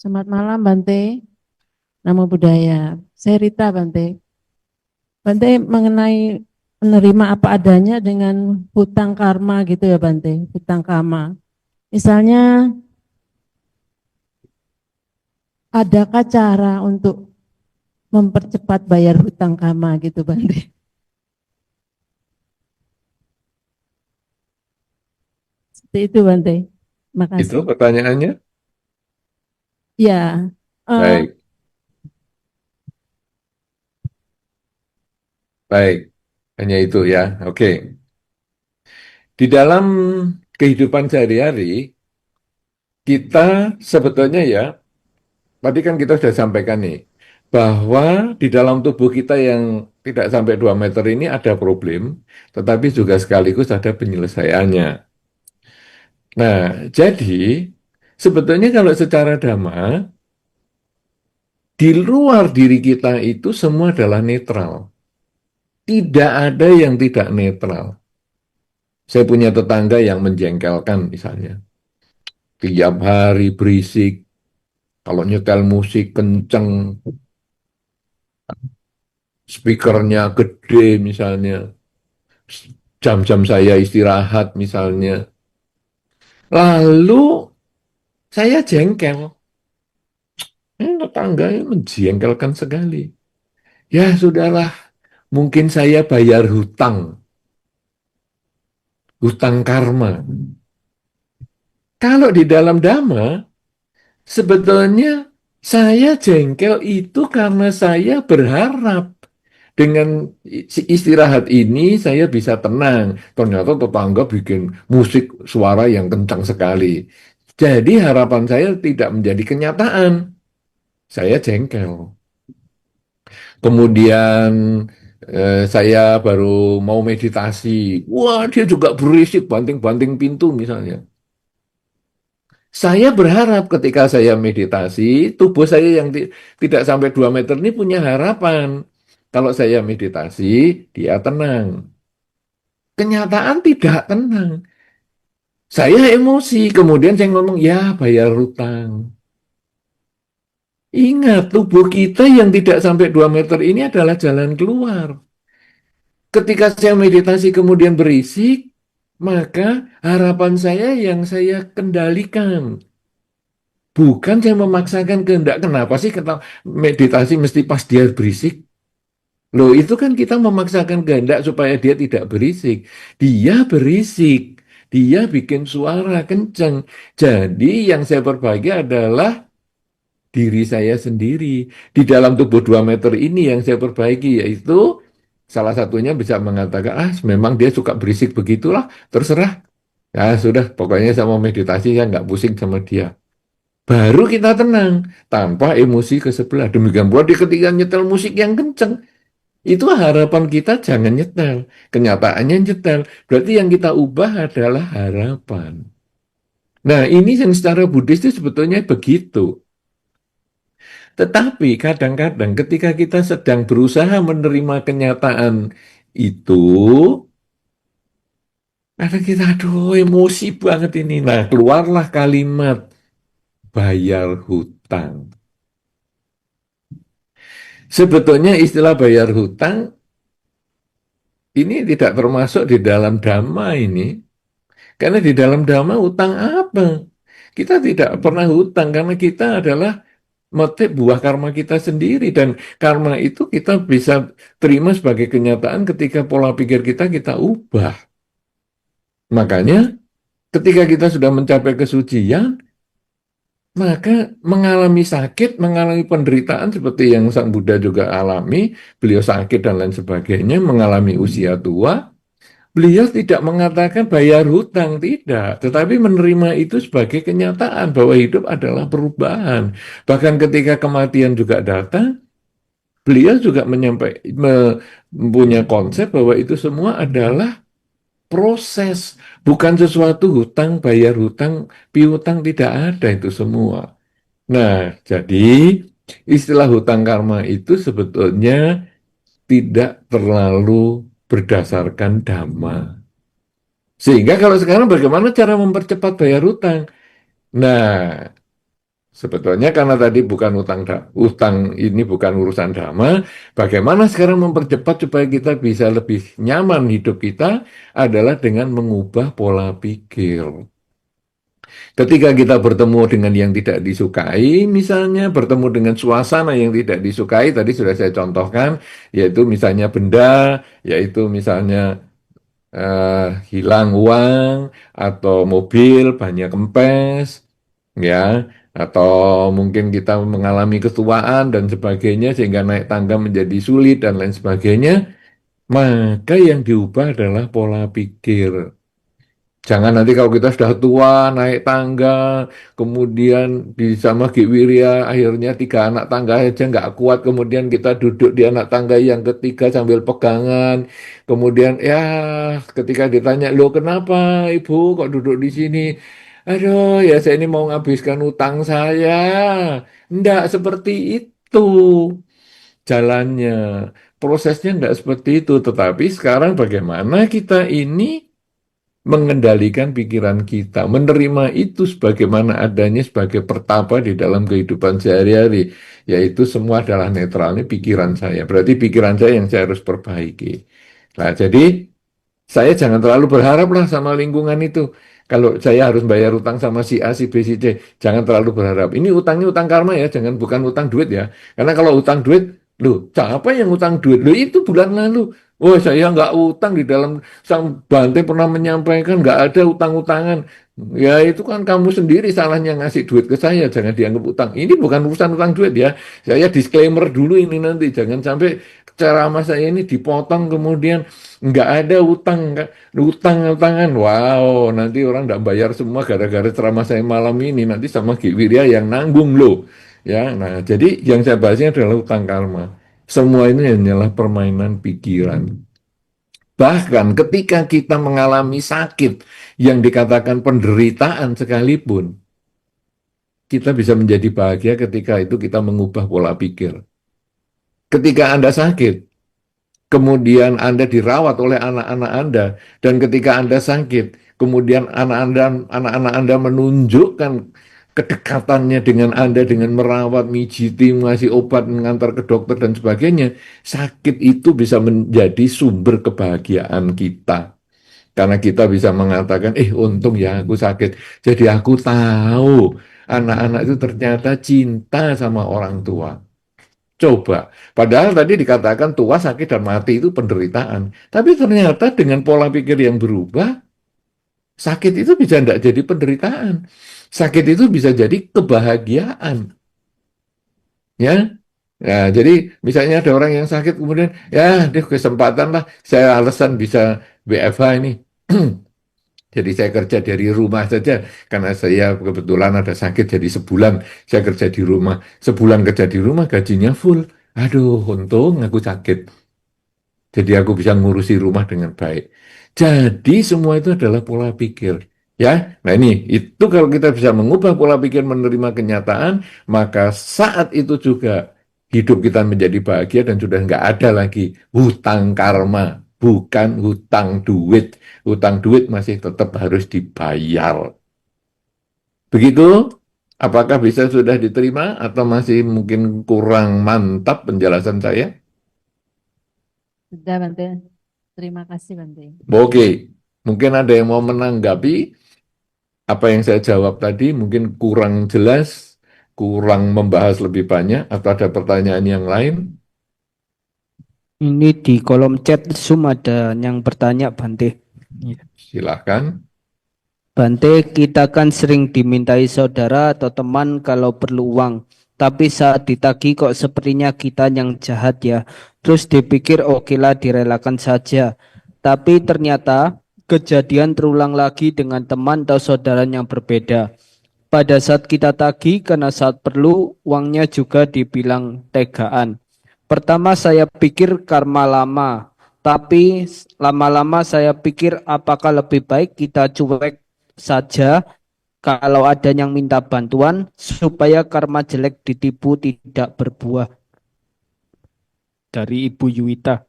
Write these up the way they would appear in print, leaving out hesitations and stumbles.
Selamat malam Bante, Namo Buddhaya. Saya Rita Bante. Bante mengenai menerima apa adanya dengan hutang karma gitu ya Bante, hutang karma. Misalnya adakah cara untuk mempercepat bayar hutang karma gitu Bante? Seperti itu Bante. Itu Makasih. pertanyaannya. Ya, eh, Baik, baik. Hanya itu ya. Oke. Di dalam kehidupan sehari-hari, kita sebetulnya ya, tadi kan kita sudah sampaikan nih, bahwa di dalam tubuh kita yang tidak sampai 2 meter ini ada problem, tetapi juga sekaligus ada penyelesaiannya. Nah, jadi sebetulnya kalau secara dhamma, di luar diri kita itu semua adalah netral. Tidak ada yang tidak netral. Saya punya tetangga yang menjengkelkan misalnya. Tiap hari berisik, kalau nyetel musik kenceng, speakernya gede misalnya, jam-jam saya istirahat misalnya. Lalu saya jengkel, tetangganya menjengkelkan sekali. Ya sudahlah, mungkin saya bayar hutang, hutang karma. Kalau di dalam Dhamma, sebetulnya saya jengkel itu karena saya berharap dengan istirahat ini saya bisa tenang. Ternyata tetangga bikin musik suara yang kencang sekali. Jadi harapan saya tidak menjadi kenyataan. Saya jengkel. Kemudian saya baru mau meditasi. Wah, dia juga berisik banting-banting pintu misalnya. Saya berharap ketika saya meditasi, tubuh saya yang tidak sampai 2 meter ini punya harapan. Kalau saya meditasi, dia tenang. Kenyataan tidak tenang. Saya emosi, kemudian saya ngomong, ya bayar hutang. Ingat, tubuh kita yang tidak sampai 2 meter ini adalah jalan keluar. Ketika saya meditasi kemudian berisik, maka harapan saya yang saya kendalikan. Bukan saya memaksakan kehendak. Kenapa sih meditasi mesti pas dia berisik? Loh, itu kan kita memaksakan kehendak supaya dia tidak berisik. Dia berisik. Dia bikin suara kencang. Jadi yang saya perbaiki adalah diri saya sendiri. Di dalam tubuh 2 meter ini yang saya perbaiki, yaitu salah satunya bisa mengatakan, ah memang dia suka berisik begitulah, terserah. Ya sudah, pokoknya saya mau meditasi, saya nggak pusing sama dia. Baru kita tenang, tanpa emosi ke sebelah. Demikian pula di ketika nyetel musik yang kencang. Itu harapan kita jangan nyetel. Kenyataannya nyetel. Berarti yang kita ubah adalah harapan. Nah, ini yang secara Buddhis itu sebetulnya begitu. Tetapi kadang-kadang ketika kita sedang berusaha menerima kenyataan itu, kadang kita, aduh emosi banget ini. Nah, keluarlah kalimat bayar hutang. Sebetulnya istilah bayar hutang ini tidak termasuk di dalam dhamma ini. Karena di dalam dhamma hutang apa? Kita tidak pernah hutang karena kita adalah motif buah karma kita sendiri dan karma itu kita bisa terima sebagai kenyataan ketika pola pikir kita ubah. Makanya ketika kita sudah mencapai kesucian, maka mengalami sakit, mengalami penderitaan seperti yang Sang Buddha juga alami, beliau sakit dan lain sebagainya, mengalami usia tua, beliau tidak mengatakan bayar hutang, tidak, tetapi menerima itu sebagai kenyataan bahwa hidup adalah perubahan. Bahkan ketika kematian juga datang, beliau juga mempunyai konsep bahwa itu semua adalah proses, bukan sesuatu hutang, bayar hutang, piutang, tidak ada itu semua. Nah, jadi istilah hutang karma itu sebetulnya tidak terlalu berdasarkan dhamma. Sehingga kalau sekarang bagaimana cara mempercepat bayar hutang? Nah, Sebetulnya karena tadi bukan utang ini bukan urusan dhamma, bagaimana sekarang mempercepat supaya kita bisa lebih nyaman hidup kita adalah dengan mengubah pola pikir. Ketika kita bertemu dengan yang tidak disukai, misalnya bertemu dengan suasana yang tidak disukai, tadi sudah saya contohkan, yaitu misalnya benda, yaitu misalnya hilang uang, atau mobil banyak kempes, ya, atau mungkin kita mengalami ketuaan dan sebagainya, sehingga naik tangga menjadi sulit dan lain sebagainya, maka yang diubah adalah pola pikir. Jangan nanti kalau kita sudah tua, naik tangga, kemudian bisa Magi Wirya, akhirnya 3 anak tangga aja nggak kuat, kemudian kita duduk di anak tangga yang ketiga sambil pegangan, kemudian ya ketika ditanya, loh kenapa ibu kok duduk di sini? Aduh, ya saya ini mau menghabiskan utang saya. Enggak seperti itu jalannya. Prosesnya enggak seperti itu, tetapi sekarang bagaimana kita ini mengendalikan pikiran kita, menerima itu sebagaimana adanya sebagai pertapa di dalam kehidupan sehari-hari, yaitu semua adalah netral, ini pikiran saya. Berarti pikiran saya yang saya harus perbaiki. Nah, jadi saya jangan terlalu berharap lah sama lingkungan itu. Kalau saya harus bayar utang sama si A, si B, si C, jangan terlalu berharap. Ini utangnya utang karma ya, jangan bukan utang duit ya. Karena kalau utang duit, loh, siapa yang utang duit? Loh, itu bulan lalu. Oh, saya nggak utang di dalam Sang Bante pernah menyampaikan nggak ada utang-utangan. Ya itu kan kamu sendiri salahnya ngasih duit ke saya, jangan dianggap utang. Ini bukan urusan utang duit ya. Saya disclaimer dulu ini nanti, jangan sampai ceramah saya ini dipotong kemudian nggak ada utang, utang-utangan. Wow, nanti orang nggak bayar semua gara-gara ceramah saya malam ini. Nanti sama Ki Wirya yang nanggung loh. Ya, nah jadi yang saya bahasnya adalah utang karma. Semua ini hanyalah permainan pikiran. Bahkan ketika kita mengalami sakit yang dikatakan penderitaan sekalipun, kita bisa menjadi bahagia ketika itu kita mengubah pola pikir. Ketika Anda sakit, kemudian Anda dirawat oleh anak-anak Anda, dan ketika Anda sakit, kemudian anak-anak Anda menunjukkan kedekatannya dengan Anda dengan merawat, mijiti, ngasih obat, mengantar ke dokter dan sebagainya, sakit itu bisa menjadi sumber kebahagiaan kita. Karena kita bisa mengatakan, untung ya aku sakit. Jadi aku tahu anak-anak itu ternyata cinta sama orang tua. Coba, padahal tadi dikatakan tua, sakit, dan mati itu penderitaan. Tapi ternyata dengan pola pikir yang berubah, sakit itu bisa tidak jadi penderitaan. Sakit itu bisa jadi kebahagiaan. Ya, ya, jadi misalnya ada orang yang sakit kemudian, ya, dia kesempatan lah, saya alasan bisa WFH ini. Jadi saya kerja dari rumah saja, karena saya kebetulan ada sakit jadi sebulan saya kerja di rumah. Sebulan kerja di rumah gajinya full. Aduh, untung aku sakit. Jadi aku bisa ngurusi rumah dengan baik. Jadi semua itu adalah pola pikir. Ya, nah ini, itu kalau kita bisa mengubah pola pikir menerima kenyataan, maka saat itu juga hidup kita menjadi bahagia dan sudah nggak ada lagi hutang karma, bukan hutang duit. Hutang duit masih tetap harus dibayar. Begitu, apakah bisa sudah diterima atau masih mungkin kurang mantap penjelasan saya? Sudah, Bante. Terima kasih, Bante. Oke, mungkin ada yang mau menanggapi apa yang saya jawab tadi, mungkin kurang jelas, kurang membahas lebih banyak, atau ada pertanyaan yang lain? Ini di kolom chat Zoom ada yang bertanya, Bante. Iya. Silahkan. Bante, kita kan sering dimintai saudara atau teman kalau perlu uang. Tapi saat ditagih kok sepertinya kita yang jahat ya. Terus dipikir okelah direlakan saja. Tapi ternyata kejadian terulang lagi dengan teman atau saudara yang berbeda. Pada saat kita tagih karena saat perlu uangnya juga dibilang tegaan. Pertama saya pikir karma lama, tapi lama-lama saya pikir apakah lebih baik kita cuek saja kalau ada yang minta bantuan supaya karma jelek ditipu tidak berbuah. Dari Ibu Yuwita.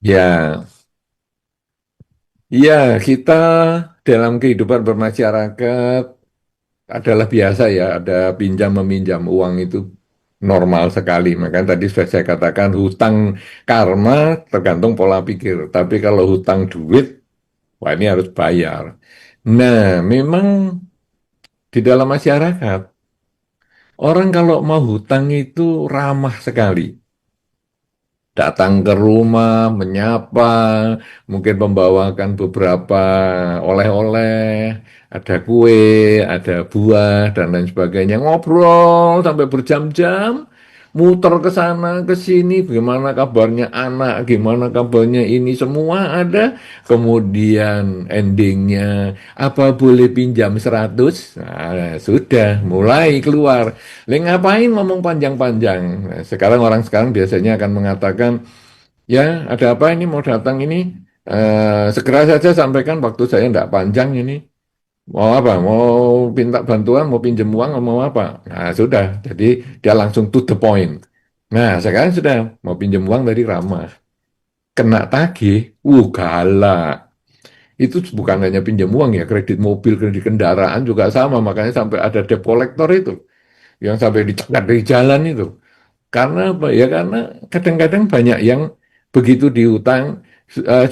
Ya, ya kita dalam kehidupan bermasyarakat adalah biasa ya, ada pinjam meminjam uang itu normal sekali. Makanya tadi sudah saya katakan hutang karma tergantung pola pikir. Tapi kalau hutang duit, wah ini harus bayar. Nah, memang di dalam masyarakat, orang kalau mau hutang itu ramah sekali. Datang ke rumah, menyapa, mungkin membawakan beberapa oleh-oleh, ada kue, ada buah, dan lain sebagainya. Ngobrol sampai berjam-jam, muter ke sana, ke sini, gimana kabarnya anak, gimana kabarnya ini, semua ada. Kemudian endingnya, apa boleh pinjam 100? Nah, sudah, mulai keluar. Lah ngapain ngomong panjang-panjang? Nah, sekarang orang sekarang biasanya akan mengatakan, ya ada apa ini mau datang ini, segera saja sampaikan waktu saya tidak panjang ini. Mau apa? Mau minta bantuan, mau pinjam uang, mau apa? Nah sudah, jadi dia langsung to the point. Nah sekarang sudah mau pinjam uang dari ramah. Kena tagih, galak. Itu bukan hanya pinjam uang ya, kredit mobil, kredit kendaraan juga sama. Makanya sampai ada debt collector itu, yang sampai dicegat dari jalan itu. Karena apa? Ya karena kadang-kadang banyak yang begitu dihutang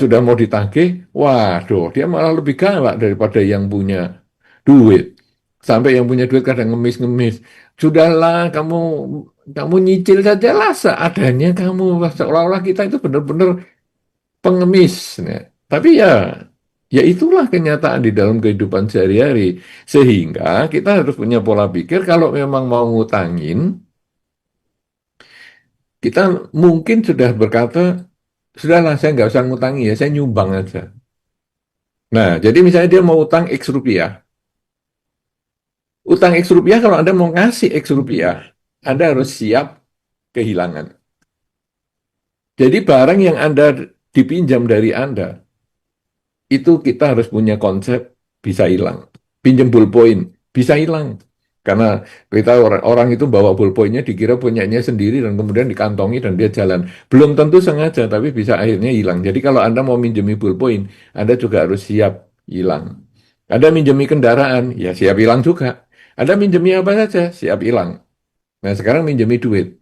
sudah mau ditagih, waduh, dia malah lebih galak daripada yang punya duit. Sampai yang punya duit kadang ngemis-ngemis. Sudahlah, kamu nyicil saja lah seadanya kamu. Seolah-olah kita itu benar-benar pengemis. Nah, tapi ya itulah kenyataan di dalam kehidupan sehari-hari. Sehingga kita harus punya pola pikir kalau memang mau ngutangin, kita mungkin sudah berkata, sudahlah saya nggak usah ngutangi ya, saya nyumbang aja. Nah, jadi misalnya dia mau utang X rupiah. Utang X rupiah, kalau Anda mau ngasih X rupiah, Anda harus siap kehilangan. Jadi barang yang Anda dipinjam dari Anda, itu kita harus punya konsep bisa hilang. Pinjam ballpoint, bisa hilang. Karena kita orang itu bawa ballpointnya dikira punyanya sendiri dan kemudian dikantongi dan dia jalan. Belum tentu sengaja, tapi bisa akhirnya hilang. Jadi kalau Anda mau minjemi ballpoint, Anda juga harus siap hilang. Anda minjemi kendaraan, ya siap hilang juga. Anda minjemi apa saja, siap hilang. Nah sekarang minjemi duit,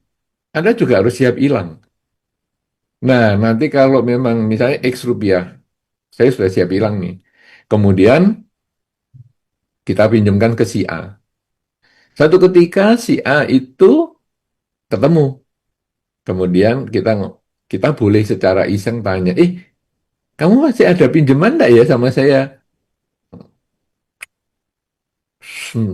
Anda juga harus siap hilang. Nah nanti kalau memang misalnya X rupiah, saya sudah siap hilang nih. Kemudian kita pinjamkan ke si A. Satu ketika si A itu ketemu. Kemudian kita boleh secara iseng tanya, kamu masih ada pinjaman enggak ya sama saya?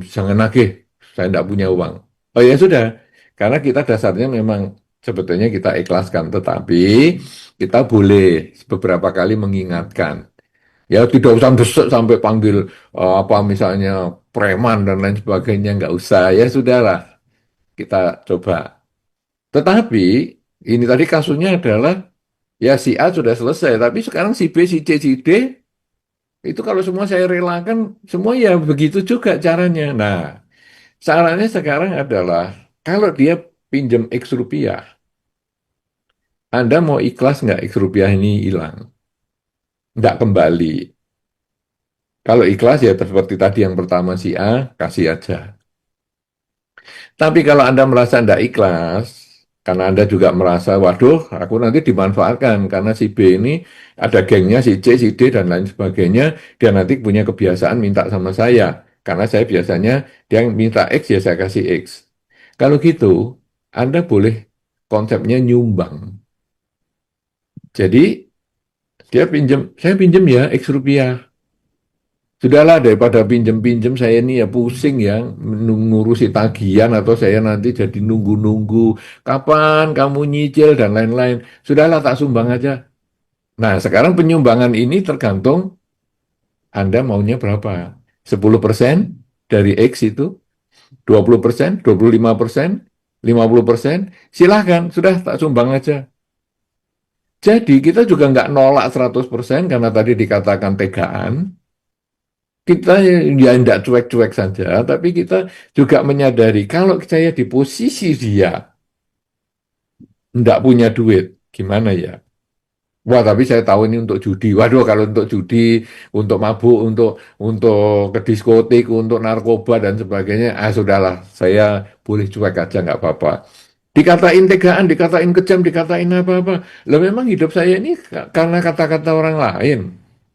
Jangan nagih, saya enggak punya uang. Oh ya sudah, karena kita dasarnya memang sebetulnya kita ikhlaskan, tetapi kita boleh beberapa kali mengingatkan. Ya tidak usah desek sampai panggil apa misalnya preman dan lain sebagainya, nggak usah. Ya sudahlah, kita coba. Tetapi ini tadi kasusnya adalah ya si A sudah selesai, tapi sekarang si B, si C, si D itu kalau semua saya relakan, semua ya begitu juga caranya. Nah, caranya sekarang adalah kalau dia pinjam X rupiah, Anda mau ikhlas nggak X rupiah ini hilang? Nggak kembali. Kalau ikhlas ya seperti tadi yang pertama si A, kasih aja. Tapi kalau Anda merasa tidak ikhlas, karena Anda juga merasa, waduh, aku nanti dimanfaatkan, karena si B ini ada gengnya, si C, si D, dan lain sebagainya, dia nanti punya kebiasaan minta sama saya. Karena saya biasanya, dia minta X, ya saya kasih X. Kalau gitu, Anda boleh konsepnya nyumbang. Jadi, saya pinjam ya X rupiah. Sudahlah daripada pinjem-pinjem saya ini ya pusing ya ngurusi tagihan atau saya nanti jadi nunggu-nunggu kapan kamu nyicil dan lain-lain. Sudahlah tak sumbang aja. Nah sekarang penyumbangan ini tergantung Anda maunya berapa. 10% dari X itu, 20%, 25%, 50%, silahkan sudah tak sumbang aja. Jadi kita juga nggak nolak 100% karena tadi dikatakan tegaan. Kita ya tidak cuek-cuek saja, tapi kita juga menyadari kalau saya di posisi dia tidak punya duit, gimana ya? Wah, tapi saya tahu ini untuk judi. Waduh, kalau untuk judi, untuk mabuk, untuk ke diskotik, untuk narkoba dan sebagainya, sudahlah, saya boleh cuek aja nggak apa-apa. Dikatain tegaan, dikatain kejam, dikatain apa-apa. Loh, memang hidup saya ini karena kata-kata orang lain.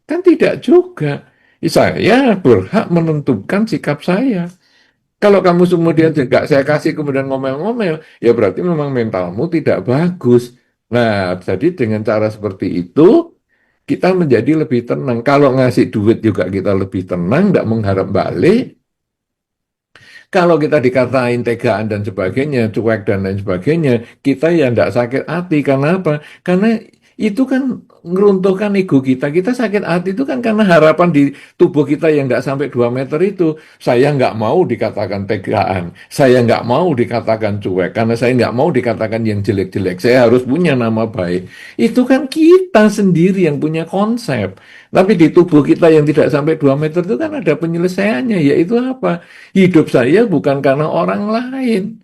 Kan tidak juga. Saya berhak menentukan sikap saya. Kalau kamu kemudian juga saya kasih kemudian ngomel-ngomel, ya berarti memang mentalmu tidak bagus. Nah, jadi dengan cara seperti itu, kita menjadi lebih tenang. Kalau ngasih duit juga kita lebih tenang, tidak mengharap balik. Kalau kita dikatain tegaan dan sebagainya, cuek dan lain sebagainya, kita ya tidak sakit hati. Karena apa? Karena itu kan ngeruntuhkan ego kita. Kita sakit hati itu kan karena harapan di tubuh kita yang tidak sampai 2 meter itu. Saya nggak mau dikatakan tegaan. Saya nggak mau dikatakan cuek. Karena saya nggak mau dikatakan yang jelek-jelek. Saya harus punya nama baik. Itu kan kita sendiri yang punya konsep. Tapi di tubuh kita yang tidak sampai 2 meter itu kan ada penyelesaiannya. Yaitu apa? Hidup saya bukan karena orang lain.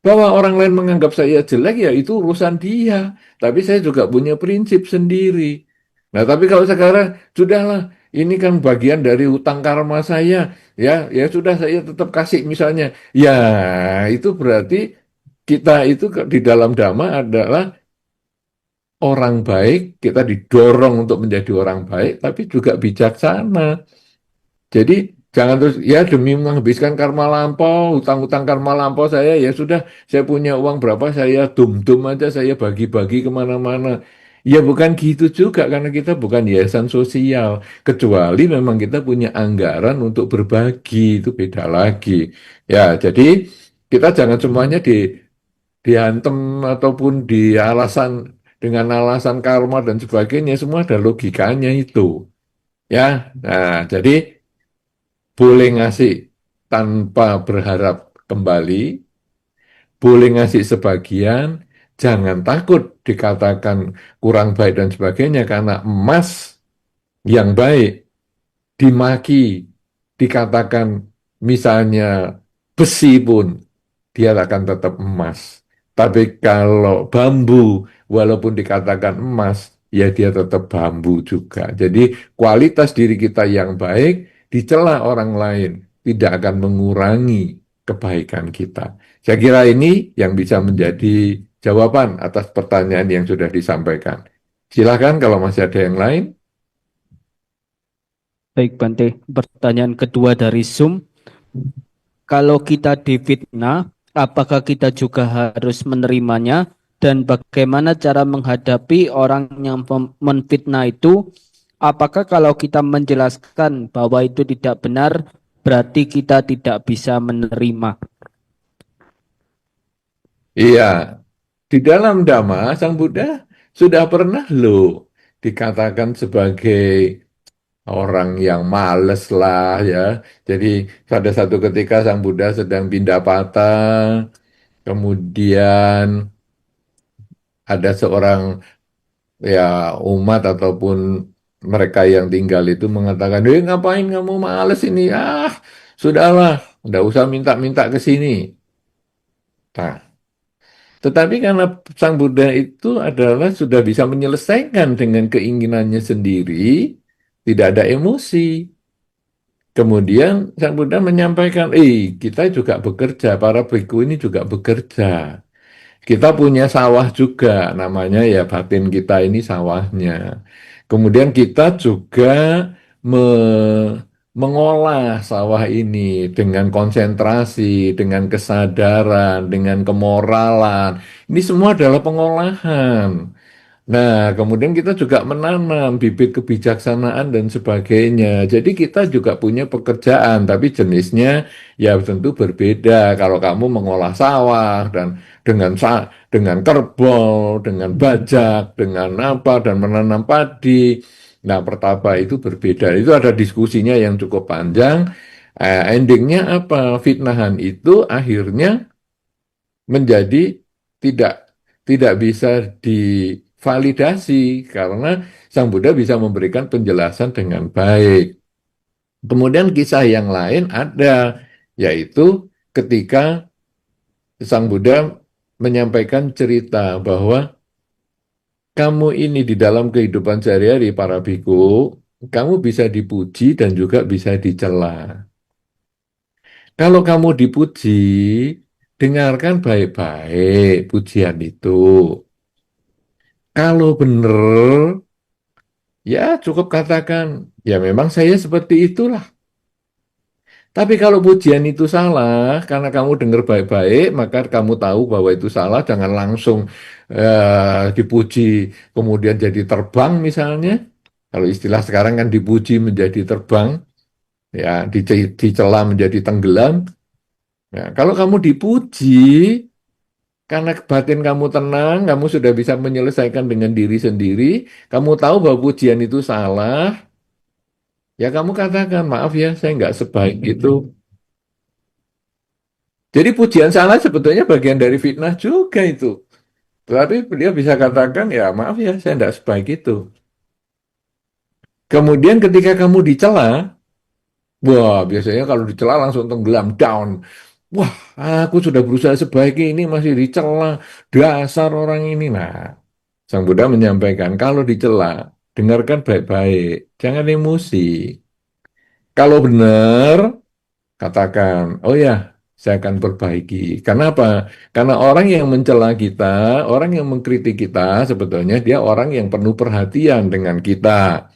Bahwa orang lain menganggap saya jelek, ya itu urusan dia. Tapi saya juga punya prinsip sendiri. Nah, tapi kalau sekarang, sudahlah, ini kan bagian dari hutang karma saya. Ya sudah, saya tetap kasih misalnya. Ya, itu berarti kita itu di dalam dhamma adalah orang baik, kita didorong untuk menjadi orang baik, tapi juga bijaksana. Jadi jangan terus ya demi menghabiskan karma lampau, hutang-hutang karma lampau saya ya sudah saya punya uang berapa saya dum-dum aja saya bagi-bagi kemana-mana. Ya bukan gitu juga karena kita bukan yayasan sosial. Kecuali memang kita punya anggaran untuk berbagi itu beda lagi. Ya jadi kita jangan semuanya diantem ataupun di alasan dengan alasan karma dan sebagainya semua ada logikanya itu. Ya, nah jadi boleh ngasih tanpa berharap kembali, boleh ngasih sebagian, jangan takut dikatakan kurang baik dan sebagainya, karena emas yang baik dimaki, dikatakan misalnya besi pun, dia akan tetap emas. Tapi kalau bambu, walaupun dikatakan emas, ya dia tetap bambu juga. Jadi kualitas diri kita yang baik, dicela orang lain, tidak akan mengurangi kebaikan kita. Saya kira ini yang bisa menjadi jawaban atas pertanyaan yang sudah disampaikan. Silakan kalau masih ada yang lain. Baik, Bante. Pertanyaan kedua dari Zoom. Kalau kita difitnah, apakah kita juga harus menerimanya? Dan bagaimana cara menghadapi orang yang menfitnah itu? Apakah kalau kita menjelaskan bahwa itu tidak benar, berarti kita tidak bisa menerima? Iya, di dalam Dhamma, Sang Buddha sudah pernah loh dikatakan sebagai orang yang males lah ya. Jadi pada satu ketika Sang Buddha sedang pindah patah, kemudian ada seorang ya umat ataupun mereka yang tinggal itu mengatakan, ngapain kamu males ini? Sudahlah, nggak usah minta-minta ke sini. Nah, tetapi karena Sang Buddha itu adalah sudah bisa menyelesaikan dengan keinginannya sendiri, tidak ada emosi. Kemudian Sang Buddha menyampaikan, kita juga bekerja, para bhikkhu ini juga bekerja. Kita punya sawah juga, namanya ya batin kita ini sawahnya. Kemudian kita juga mengolah sawah ini dengan konsentrasi, dengan kesadaran, dengan kemoralan. Ini semua adalah pengolahan. Nah, kemudian kita juga menanam bibit kebijaksanaan dan sebagainya. Jadi kita juga punya pekerjaan, tapi jenisnya ya tentu berbeda. Kalau kamu mengolah sawah dan dengan kerbau, dengan bajak, dengan apa dan menanam padi. Nah, pertapa itu berbeda. Itu ada diskusinya yang cukup panjang. Endingnya apa? Fitnahan itu akhirnya menjadi tidak tidak bisa divalidasi karena Sang Buddha bisa memberikan penjelasan dengan baik. Kemudian kisah yang lain ada, yaitu ketika Sang Buddha menyampaikan cerita bahwa kamu ini di dalam kehidupan sehari-hari para biku, kamu bisa dipuji dan juga bisa dicela. Kalau kamu dipuji, dengarkan baik-baik pujian itu. Kalau benar, ya cukup katakan, ya memang saya seperti itulah. Tapi kalau pujian itu salah, karena kamu dengar baik-baik, maka kamu tahu bahwa itu salah, jangan langsung dipuji, kemudian jadi terbang misalnya. Kalau istilah sekarang kan dipuji menjadi terbang, ya dicela menjadi tenggelam. Ya, kalau kamu dipuji, karena batin kamu tenang, kamu sudah bisa menyelesaikan dengan diri sendiri, kamu tahu bahwa pujian itu salah, ya kamu katakan, maaf ya, saya nggak sebaik itu. Jadi pujian salah sebetulnya bagian dari fitnah juga itu. Tapi dia bisa katakan, ya maaf ya, saya tidak sebaik itu. Kemudian ketika kamu dicela, wah biasanya kalau dicela langsung tenggelam, down. Wah, aku sudah berusaha sebaik ini, masih dicela. Dasar orang ini. Nah, Sang Buddha menyampaikan, kalau dicela, dengarkan baik-baik. Jangan emosi. Kalau benar, katakan, oh ya, saya akan perbaiki. Karena apa? Karena orang yang mencela kita, orang yang mengkritik kita, sebetulnya dia orang yang penuh perhatian dengan kita.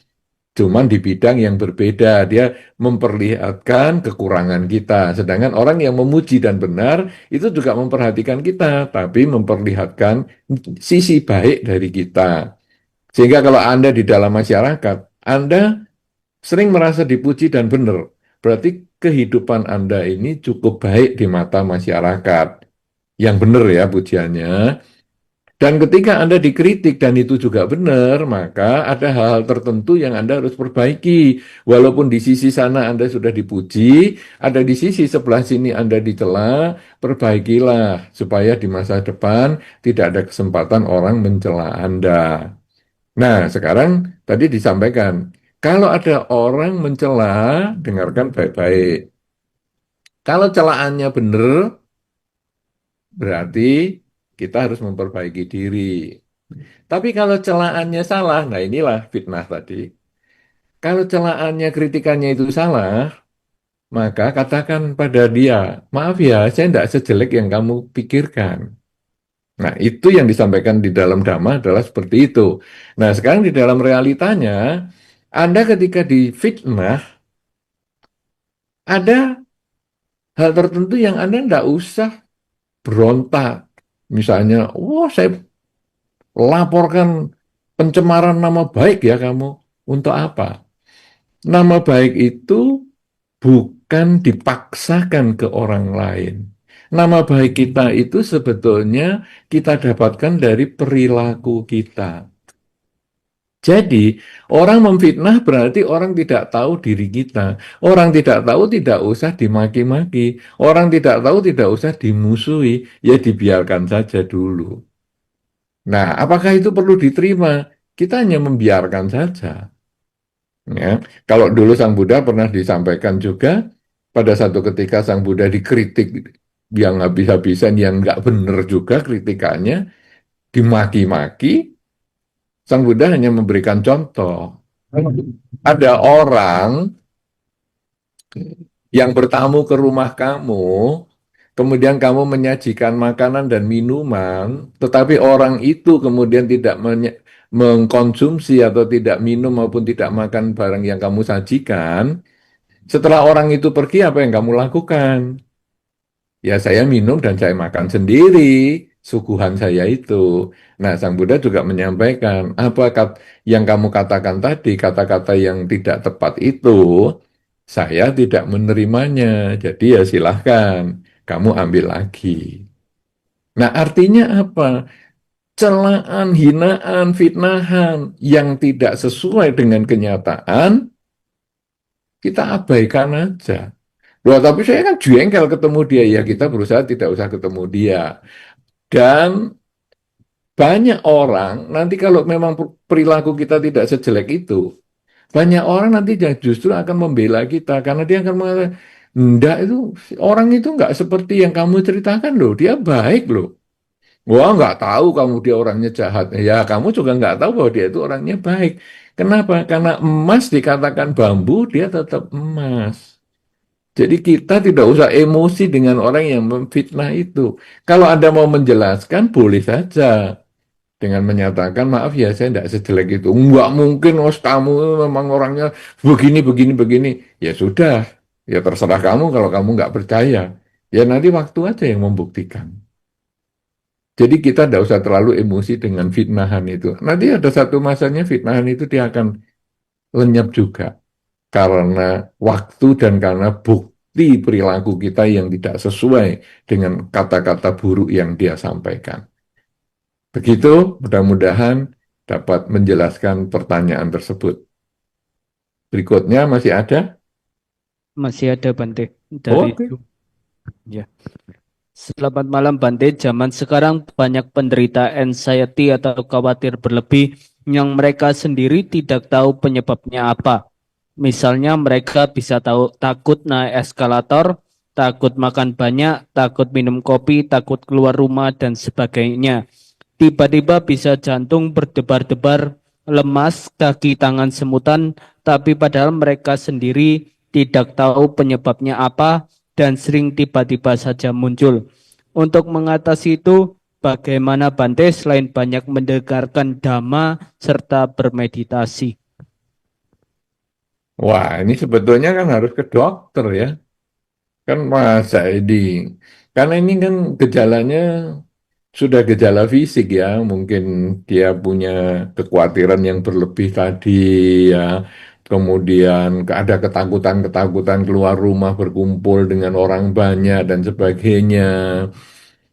Cuman di bidang yang berbeda, dia memperlihatkan kekurangan kita. Sedangkan orang yang memuji dan benar, itu juga memperhatikan kita, tapi memperlihatkan sisi baik dari kita. Sehingga kalau Anda di dalam masyarakat, Anda sering merasa dipuji dan benar. Berarti kehidupan Anda ini cukup baik di mata masyarakat. Yang benar ya pujiannya. Dan ketika Anda dikritik dan itu juga benar, maka ada hal-hal tertentu yang Anda harus perbaiki. Walaupun di sisi sana Anda sudah dipuji, ada di sisi sebelah sini Anda dicela, perbaikilah supaya di masa depan tidak ada kesempatan orang mencela Anda. Nah, sekarang tadi disampaikan, kalau ada orang mencela, dengarkan baik-baik. Kalau celaannya benar, berarti kita harus memperbaiki diri. Tapi kalau celaannya salah, nah inilah fitnah tadi. Kalau celaannya, kritikannya itu salah, maka katakan pada dia, maaf ya, saya tidak sejelek yang kamu pikirkan. Nah, itu yang disampaikan di dalam Dhamma adalah seperti itu. Nah, sekarang di dalam realitanya, Anda ketika difitnah, ada hal tertentu yang Anda tidak usah berontak. Misalnya, wah saya laporkan pencemaran nama baik ya kamu. Untuk apa? Nama baik itu bukan dipaksakan ke orang lain. Nama baik kita itu sebetulnya kita dapatkan dari perilaku kita. Jadi, orang memfitnah berarti orang tidak tahu diri kita. Orang tidak tahu tidak usah dimaki-maki. Orang tidak tahu tidak usah dimusuhi. Ya dibiarkan saja dulu. Nah, apakah itu perlu diterima? Kita hanya membiarkan saja. Ya, kalau dulu Sang Buddha pernah disampaikan juga, pada satu ketika Sang Buddha dikritik yang habis-habisan, yang nggak benar juga kritikannya, dimaki-maki, Sang Buddha hanya memberikan contoh. Ada orang yang bertamu ke rumah kamu, kemudian kamu menyajikan makanan dan minuman, tetapi orang itu kemudian tidak mengkonsumsi atau tidak minum maupun tidak makan barang yang kamu sajikan. Setelah orang itu pergi, apa yang kamu lakukan? Ya saya minum dan saya makan sendiri, suguhan saya itu. Nah, Sang Buddha juga menyampaikan, apa yang kamu katakan tadi, kata-kata yang tidak tepat itu, saya tidak menerimanya. Jadi ya silahkan, kamu ambil lagi. Nah, artinya apa? Celaan, hinaan, fitnahan yang tidak sesuai dengan kenyataan, kita abaikan aja. Loh, tapi saya kan jengkel ketemu dia. Ya, kita berusaha tidak usah ketemu dia. Dan banyak orang, nanti kalau memang perilaku kita tidak sejelek itu, banyak orang nanti justru akan membela kita. Karena dia akan mengatakan, enggak itu, orang itu enggak seperti yang kamu ceritakan loh. Dia baik loh. Wah, nggak tahu kamu dia orangnya jahat. Ya, kamu juga nggak tahu bahwa dia itu orangnya baik. Kenapa? Karena emas dikatakan bambu, dia tetap emas. Jadi kita tidak usah emosi dengan orang yang memfitnah itu. Kalau Anda mau menjelaskan, boleh saja. Dengan menyatakan, maaf ya, saya tidak sejelek itu. Nggak mungkin, os kamu memang orangnya begini, begini, begini. Ya sudah, ya terserah kamu kalau kamu nggak percaya. Ya nanti waktu aja yang membuktikan. Jadi kita tidak usah terlalu emosi dengan fitnahan itu. Nanti ada satu masanya fitnahan itu dia akan lenyap juga. Karena waktu dan karena bukti perilaku kita yang tidak sesuai dengan kata-kata buruk yang dia sampaikan. Begitu, mudah-mudahan dapat menjelaskan pertanyaan tersebut. Berikutnya masih ada? Masih ada Bante dari Oke. Zoom. Ya. Selamat malam Bante. Zaman sekarang banyak penderita anxiety atau khawatir berlebih yang mereka sendiri tidak tahu penyebabnya apa. Misalnya mereka bisa tahu takut naik eskalator, takut makan banyak, takut minum kopi, takut keluar rumah dan sebagainya. Tiba-tiba bisa jantung berdebar-debar, lemas, kaki tangan semutan, tapi padahal mereka sendiri tidak tahu penyebabnya apa dan sering tiba-tiba saja muncul. Untuk mengatasi itu, bagaimana Bante selain banyak mendengarkan dhamma serta bermeditasi? Wah, ini sebetulnya kan harus ke dokter ya. Kan masa ini. Karena ini kan gejalanya sudah gejala fisik ya. Mungkin dia punya kekhawatiran yang berlebih tadi ya. Kemudian ada ketakutan-ketakutan keluar rumah berkumpul dengan orang banyak dan sebagainya.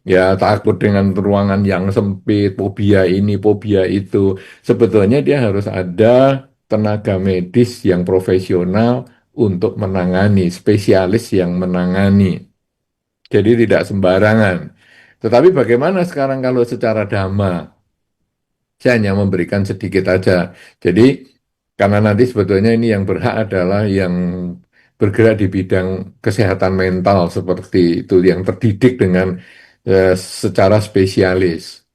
Ya, takut dengan ruangan yang sempit, fobia ini, fobia itu. Sebetulnya dia harus ada tenaga medis yang profesional untuk menangani, spesialis yang menangani. Jadi tidak sembarangan. Tetapi bagaimana sekarang kalau secara dhamma? Saya hanya memberikan sedikit aja. Jadi, karena nanti sebetulnya ini yang berhak adalah yang bergerak di bidang kesehatan mental seperti itu, yang terdidik dengan secara spesialis.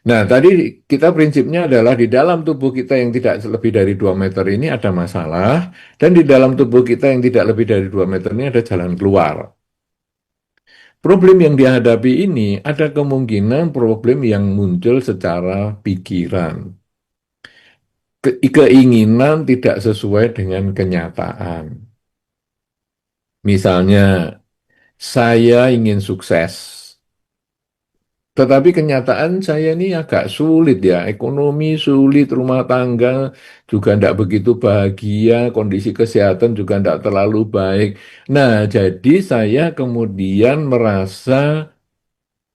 Nah, tadi kita prinsipnya adalah di dalam tubuh kita yang tidak lebih dari 2 meter ini ada masalah, dan di dalam tubuh kita yang tidak lebih dari 2 meter ini ada jalan keluar. Problem yang dihadapi ini ada kemungkinan problem yang muncul secara pikiran. Keinginan tidak sesuai dengan kenyataan. Misalnya, saya ingin sukses. Tetapi kenyataan saya ini agak sulit ya, ekonomi sulit, rumah tangga juga tidak begitu bahagia, kondisi kesehatan juga tidak terlalu baik. Nah, jadi saya kemudian merasa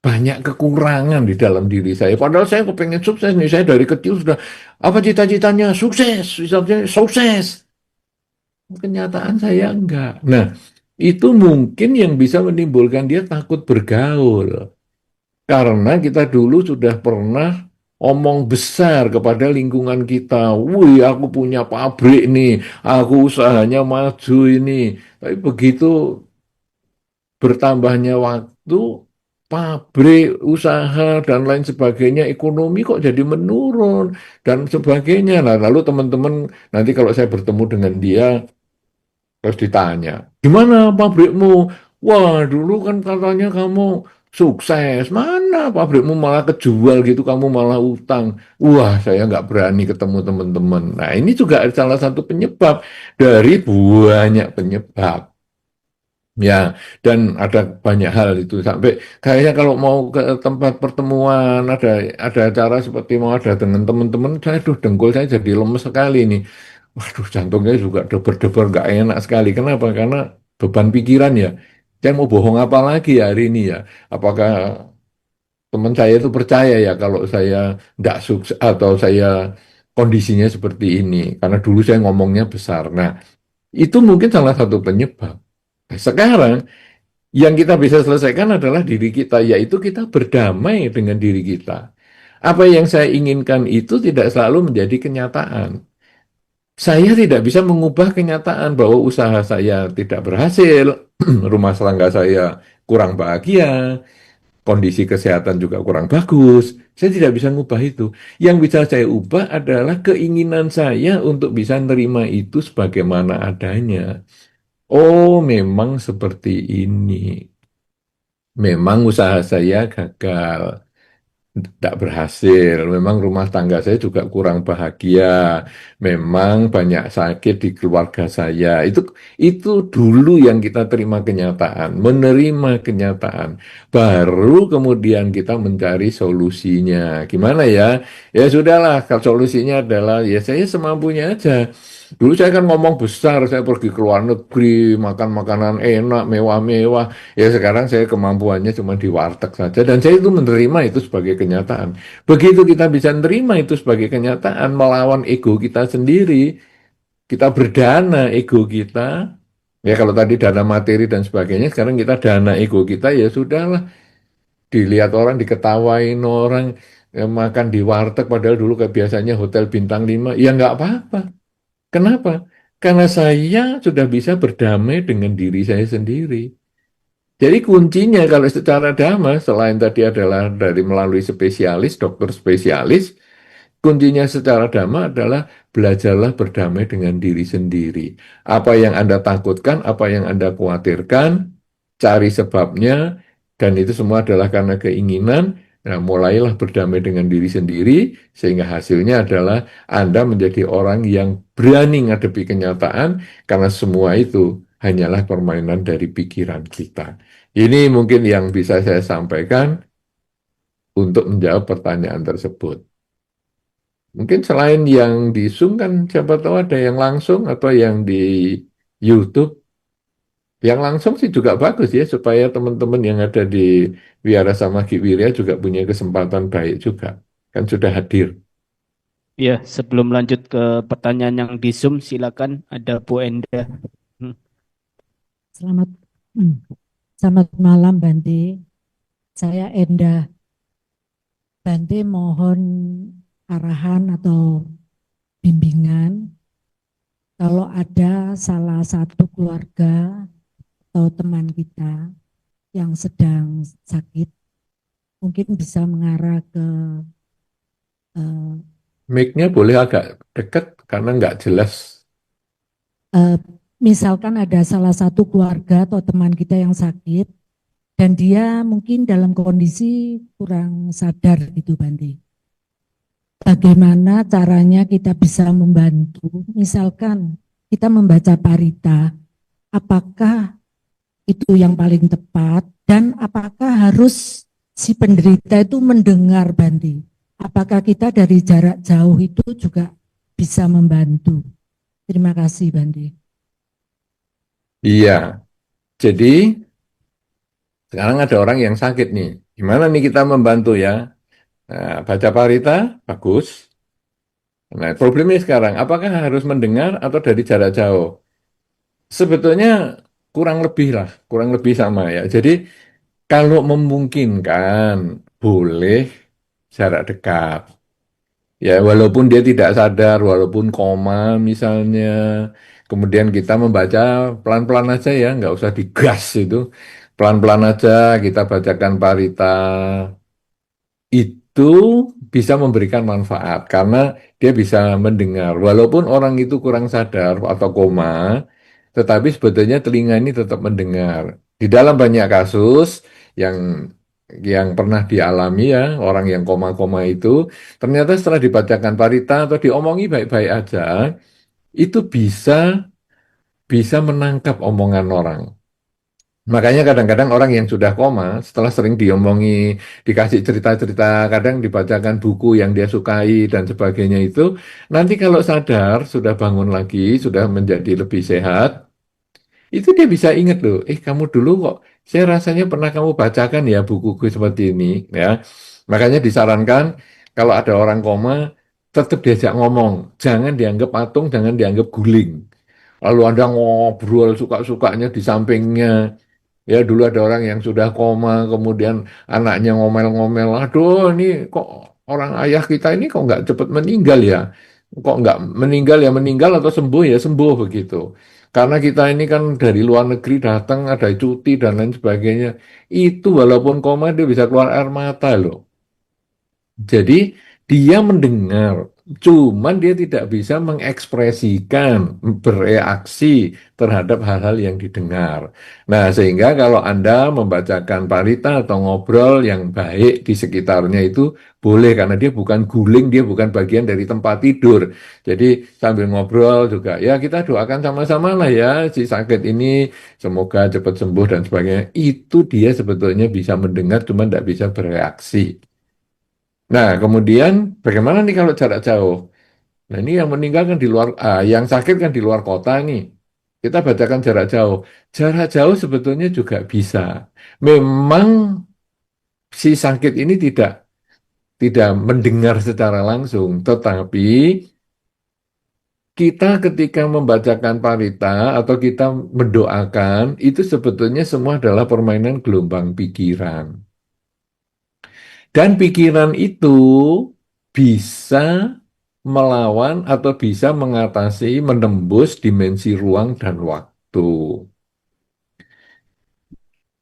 banyak kekurangan di dalam diri saya. Padahal saya kepengen sukses nih, saya dari kecil sudah, apa cita-citanya? Sukses, cita-citanya sukses. Kenyataan saya enggak. Nah, itu mungkin yang bisa menimbulkan dia takut bergaul. Karena kita dulu sudah pernah omong besar kepada lingkungan kita. Wih, aku punya pabrik nih, aku usahanya maju ini. Tapi begitu bertambahnya waktu, pabrik, usaha, dan lain sebagainya, ekonomi kok jadi menurun, dan sebagainya. Nah, lalu teman-teman, nanti kalau saya bertemu dengan dia, terus ditanya, gimana pabrikmu? Wah, dulu kan katanya kamu sukses. Mana pabrikmu malah kejual gitu, kamu malah utang. Wah, saya nggak berani ketemu teman-teman. Nah, ini juga salah satu penyebab dari banyak penyebab. Ya, dan ada banyak hal itu sampai kayaknya kalau mau ke tempat pertemuan ada acara seperti mau ada dengan teman-teman, saya aduh dengkul saya jadi lemes sekali nih. Waduh, jantungnya juga debar-debar nggak enak sekali. Kenapa? Karena beban pikiran ya. Saya mau bohong apa lagi ya hari ini ya? Apakah teman saya itu percaya ya kalau saya nggak sukses atau saya kondisinya seperti ini? Karena dulu saya ngomongnya besar. Nah, itu mungkin salah satu penyebab. Sekarang yang kita bisa selesaikan adalah diri kita, yaitu kita berdamai dengan diri kita. Apa yang saya inginkan itu tidak selalu menjadi kenyataan. Saya tidak bisa mengubah kenyataan bahwa usaha saya tidak berhasil, rumah tangga saya kurang bahagia, kondisi kesehatan juga kurang bagus. Saya tidak bisa ngubah itu. Yang bisa saya ubah adalah keinginan saya untuk bisa nerima itu sebagaimana adanya. Oh, memang seperti ini. Memang usaha saya gagal. Tidak berhasil. Memang rumah tangga saya juga kurang bahagia. Memang banyak sakit di keluarga saya. Itu dulu yang kita terima kenyataan, menerima kenyataan. Baru kemudian kita mencari solusinya. Gimana ya? Ya sudahlah, kalau solusinya adalah ya saya semampunya aja. Dulu saya kan ngomong besar, saya pergi ke luar negeri, makan makanan enak, mewah-mewah. Ya sekarang saya kemampuannya cuma di warteg saja dan saya itu menerima itu sebagai kenyataan. Begitu kita bisa menerima itu sebagai kenyataan melawan ego kita sendiri, kita berdana ego kita. Ya kalau tadi dana materi dan sebagainya, sekarang kita dana ego kita ya sudahlah. Dilihat orang, diketawain orang, makan di warteg padahal dulu kayak biasanya hotel bintang 5, ya nggak apa-apa. Kenapa? Karena saya sudah bisa berdamai dengan diri saya sendiri. Jadi kuncinya kalau secara dhamma, selain tadi adalah dari melalui spesialis, dokter spesialis, kuncinya secara dhamma adalah belajarlah berdamai dengan diri sendiri. Apa yang Anda takutkan, apa yang Anda khawatirkan, cari sebabnya, dan itu semua adalah karena keinginan. Nah, mulailah berdamai dengan diri sendiri, sehingga hasilnya adalah Anda menjadi orang yang berani ngadepi kenyataan, karena semua itu hanyalah permainan dari pikiran kita. Ini mungkin yang bisa saya sampaikan untuk menjawab pertanyaan tersebut. Mungkin selain yang di Zoom kan siapa tahu ada yang langsung atau yang di YouTube. Yang langsung sih juga bagus ya supaya teman-teman yang ada di Wihara Samagi Wirya juga punya kesempatan baik juga. Kan sudah hadir. Ya, sebelum lanjut ke pertanyaan yang di Zoom, silakan ada Bu Enda. Hmm. Selamat, hmm, selamat malam Bante. Saya Enda. Bante mohon arahan atau bimbingan kalau ada salah satu keluarga atau teman kita yang sedang sakit, mungkin bisa mengarah ke eh, Mic-nya boleh agak dekat karena nggak jelas. eh, misalkan ada salah satu keluarga atau teman kita yang sakit dan dia mungkin dalam kondisi kurang sadar gitu Bante. Bagaimana caranya kita bisa membantu? Misalkan kita membaca parita, apakah itu yang paling tepat dan apakah harus si penderita itu mendengar Bante? Apakah kita dari jarak jauh itu juga bisa membantu? Terima kasih Bante. Iya, jadi sekarang ada orang yang sakit nih. Gimana nih kita membantu ya? Nah, baca parita, bagus. Nah, problemnya sekarang, apakah harus mendengar atau dari jarak jauh? Sebetulnya kurang lebih sama ya. Jadi kalau memungkinkan, boleh jarak dekat. Ya, walaupun dia tidak sadar, walaupun koma misalnya, kemudian kita membaca pelan-pelan aja ya, nggak usah digas itu. Pelan-pelan aja kita bacakan parita. Itu bisa memberikan manfaat karena dia bisa mendengar. Walaupun orang itu kurang sadar atau koma, tetapi sebetulnya telinga ini tetap mendengar. Di dalam banyak kasus yang pernah dialami ya, orang yang koma-koma itu, ternyata setelah dibacakan parita atau diomongi baik-baik aja, itu bisa bisa menangkap omongan orang. Makanya kadang-kadang orang yang sudah koma, setelah sering diomongi, dikasih cerita-cerita, kadang dibacakan buku yang dia sukai dan sebagainya itu, nanti kalau sadar, sudah bangun lagi, sudah menjadi lebih sehat, itu dia bisa ingat loh, kamu dulu kok, saya rasanya pernah kamu bacakan ya buku-buku seperti ini, ya. Makanya disarankan, kalau ada orang koma, tetap diajak ngomong, jangan dianggap patung, jangan dianggap guling. Lalu ada ngobrol suka-sukanya di sampingnya. Ya dulu ada orang yang sudah koma, kemudian anaknya ngomel-ngomel, aduh ini kok orang ayah kita ini kok nggak cepat meninggal ya? Kok nggak meninggal ya meninggal atau sembuh ya sembuh begitu. Karena kita ini kan dari luar negeri datang, ada cuti dan lain sebagainya. Itu walaupun koma dia bisa keluar air mata loh. Jadi dia mendengar, cuman dia tidak bisa mengekspresikan, bereaksi terhadap hal-hal yang didengar. Nah, sehingga kalau Anda membacakan parita atau ngobrol yang baik di sekitarnya itu boleh, karena dia bukan guling, dia bukan bagian dari tempat tidur. Jadi sambil ngobrol juga, ya kita doakan sama-sama lah ya, si sakit ini semoga cepat sembuh dan sebagainya. Itu dia sebetulnya bisa mendengar, cuman tidak bisa bereaksi. Nah, kemudian bagaimana nih kalau jarak jauh? Nah, ini yang meninggal kan di luar, yang sakit kan di luar kota nih. Kita bacakan jarak jauh. Jarak jauh sebetulnya juga bisa. Memang si sakit ini tidak mendengar secara langsung, tetapi kita ketika membacakan parita atau kita mendoakan, itu sebetulnya semua adalah permainan gelombang pikiran. Dan pikiran itu bisa melawan atau bisa mengatasi, menembus dimensi ruang dan waktu.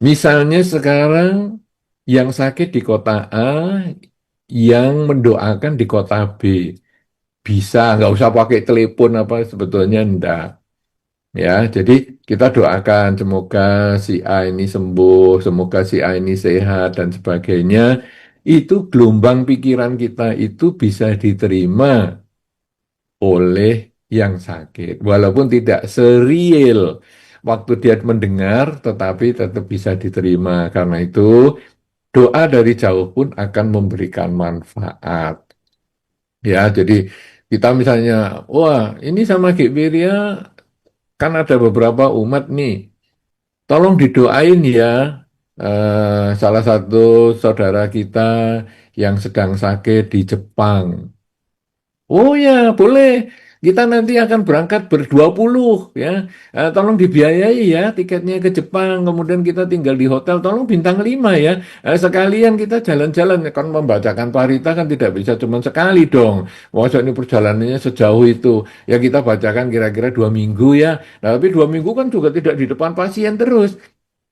Misalnya sekarang yang sakit di kota A, yang mendoakan di kota B. Bisa, nggak usah pakai telepon apa sebetulnya enggak. Ya, jadi kita doakan semoga si A ini sembuh, semoga si A ini sehat dan sebagainya. Itu gelombang pikiran kita itu bisa diterima oleh yang sakit. Walaupun tidak serial waktu dia mendengar, tetapi tetap bisa diterima. Karena itu doa dari jauh pun akan memberikan manfaat. Ya, jadi kita misalnya, wah ini sama Geberia kan ada beberapa umat nih. Tolong didoain ya, salah satu saudara kita yang sedang sakit di Jepang. Oh ya, boleh. Kita nanti akan berangkat ber-20 ya. Tolong dibiayai ya tiketnya ke Jepang. Kemudian kita tinggal di hotel. Tolong bintang 5 ya. Sekalian kita jalan-jalan. Kan membacakan parita kan tidak bisa cuma sekali dong. Maksudnya ini perjalanannya sejauh itu. Ya kita bacakan kira-kira 2 minggu ya. Nah, tapi 2 minggu kan juga tidak di depan pasien terus.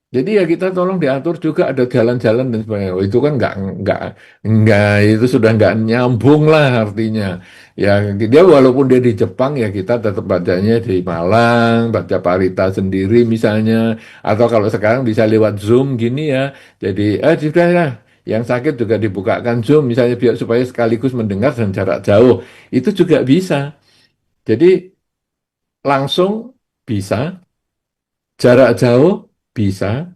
Jadi ya kita tolong diatur juga ada jalan-jalan dan sebagainya. Oh, itu kan nggak itu sudah nggak nyambung lah artinya. Ya dia walaupun dia di Jepang ya kita tetap bacanya di Malang, baca parita sendiri misalnya. Atau kalau sekarang bisa lewat Zoom gini ya. Jadi sudah ya. Yang sakit juga dibukakan Zoom misalnya biar supaya sekaligus mendengar dan jarak jauh. Itu juga bisa. Jadi langsung bisa, jarak jauh bisa.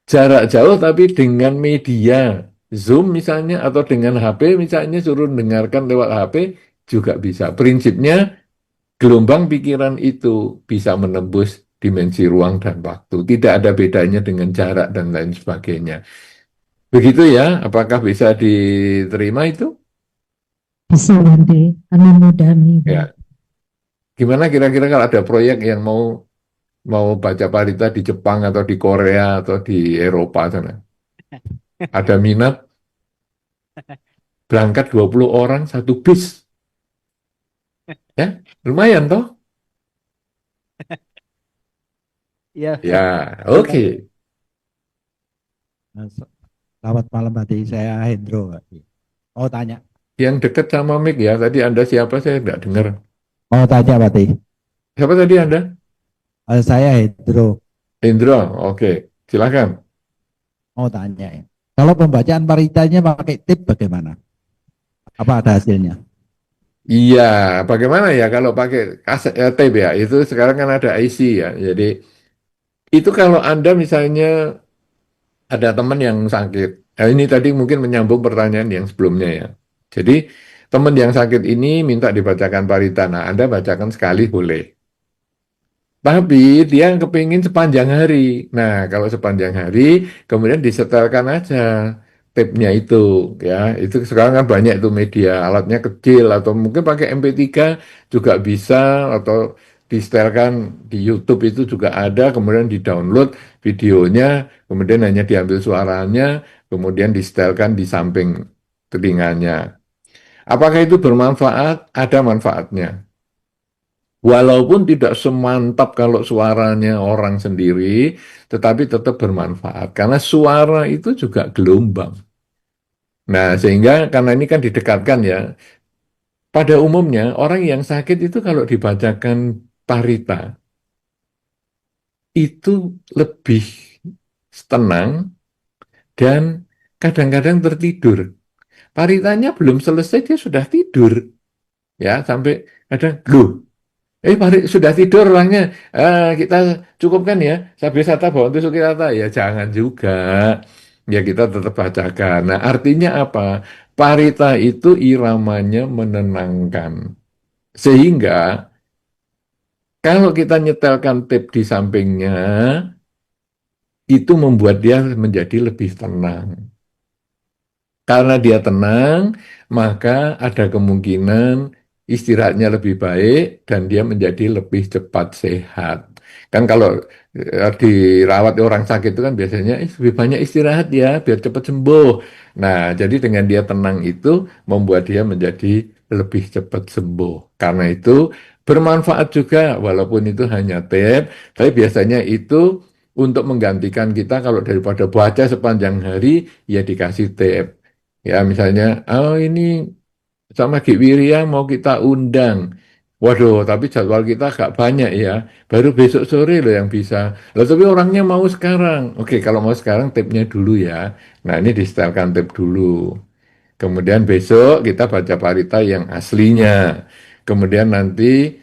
Jarak jauh tapi dengan media Zoom misalnya atau dengan HP misalnya suruh dengarkan lewat HP juga bisa. Prinsipnya gelombang pikiran itu bisa menembus dimensi ruang dan waktu. Tidak ada bedanya dengan jarak dan lain sebagainya. Begitu ya, apakah bisa diterima itu? Bisa Bante, kami mudahmi. Ya. Gimana kira-kira kalau ada proyek yang mau mau baca parita di Jepang atau di Korea atau di Eropa sana? Ada minat berangkat 20 orang satu bis. Ya, lumayan toh? Ya, Ya, oke. Nah, selamat malam Pak. Saya Hendro. Pak. Mau tanya, Yang dekat sama mic ya, tadi Anda siapa saya nggak dengar. mau tanya Pak. Siapa tadi Anda? Saya Hendro. Indro, oke. Silakan. Mau tanya ya. Kalau pembacaan paritanya pakai tip bagaimana? Apa ada hasilnya? Iya, bagaimana ya kalau pakai kaset tape ya? Itu sekarang kan ada IC ya. Jadi itu kalau Anda misalnya ada teman yang sakit. Ini tadi mungkin menyambung pertanyaan yang sebelumnya ya. Jadi teman yang sakit ini minta dibacakan parita. Nah, Anda bacakan sekali boleh. Tapi dia kepingin sepanjang hari. Nah, kalau sepanjang hari, kemudian disetelkan aja tape-nya itu, ya. Itu sekarang kan banyak itu media, alatnya kecil atau mungkin pakai MP3 juga bisa atau disetelkan di YouTube itu juga ada, kemudian di-download videonya, kemudian hanya diambil suaranya, kemudian disetelkan di samping telinganya. Apakah itu bermanfaat? Ada manfaatnya. Walaupun tidak semantap kalau suaranya orang sendiri, tetapi tetap bermanfaat. Karena suara itu juga gelombang. Nah, sehingga karena ini kan didekatkan ya. Pada umumnya, orang yang sakit itu kalau dibacakan parita, itu lebih tenang dan kadang-kadang tertidur. Paritanya belum selesai, dia sudah tidur. Ya, sampai kadang, loh, sudah tidur orangnya. Kita cukupkan ya. Sabya sata bhavantu sukhita. Ya jangan juga. Ya kita tetap bacakan. Nah artinya apa? Parita itu iramanya menenangkan. Sehingga kalau kita nyetelkan tape di sampingnya, itu membuat dia menjadi lebih tenang. Karena dia tenang, maka ada kemungkinan istirahatnya lebih baik dan dia menjadi lebih cepat sehat. Kan kalau dirawat orang sakit itu kan biasanya lebih banyak istirahat ya biar cepat sembuh. Nah, jadi dengan dia tenang itu membuat dia menjadi lebih cepat sembuh. Karena itu bermanfaat juga walaupun itu hanya tape, tapi biasanya itu untuk menggantikan kita kalau daripada baca sepanjang hari ya dikasih tape. Ya, misalnya, oh ini sama Ki Wirya mau kita undang. Waduh, tapi jadwal kita agak banyak ya. Baru besok sore loh yang bisa. Loh, tapi orangnya mau sekarang. Oke, kalau mau sekarang tape-nya dulu ya. Nah, ini di-setelkan tape dulu. Kemudian besok kita baca parita yang aslinya. Kemudian nanti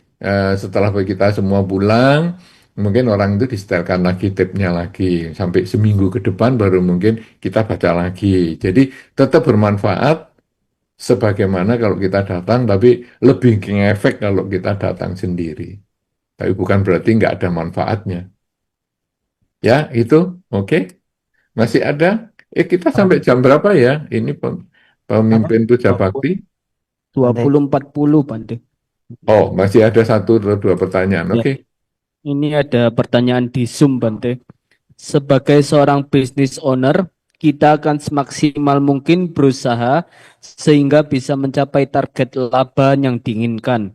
setelah kita semua pulang, mungkin orang itu di-setelkan lagi tape-nya lagi. Sampai seminggu ke depan baru mungkin kita baca lagi. Jadi tetap bermanfaat sebagaimana kalau kita datang, tapi lebih ngefek kalau kita datang sendiri. Tapi bukan berarti nggak ada manfaatnya. Ya, itu oke. Masih ada? Kita sampai jam berapa ya? Ini pemimpin puja bakti. 20.40 Bante. Oh, masih ada satu atau dua pertanyaan. Ya, Oke. ini ada pertanyaan di Zoom Bante. Sebagai seorang business owner, kita akan semaksimal mungkin berusaha sehingga bisa mencapai target laba yang diinginkan.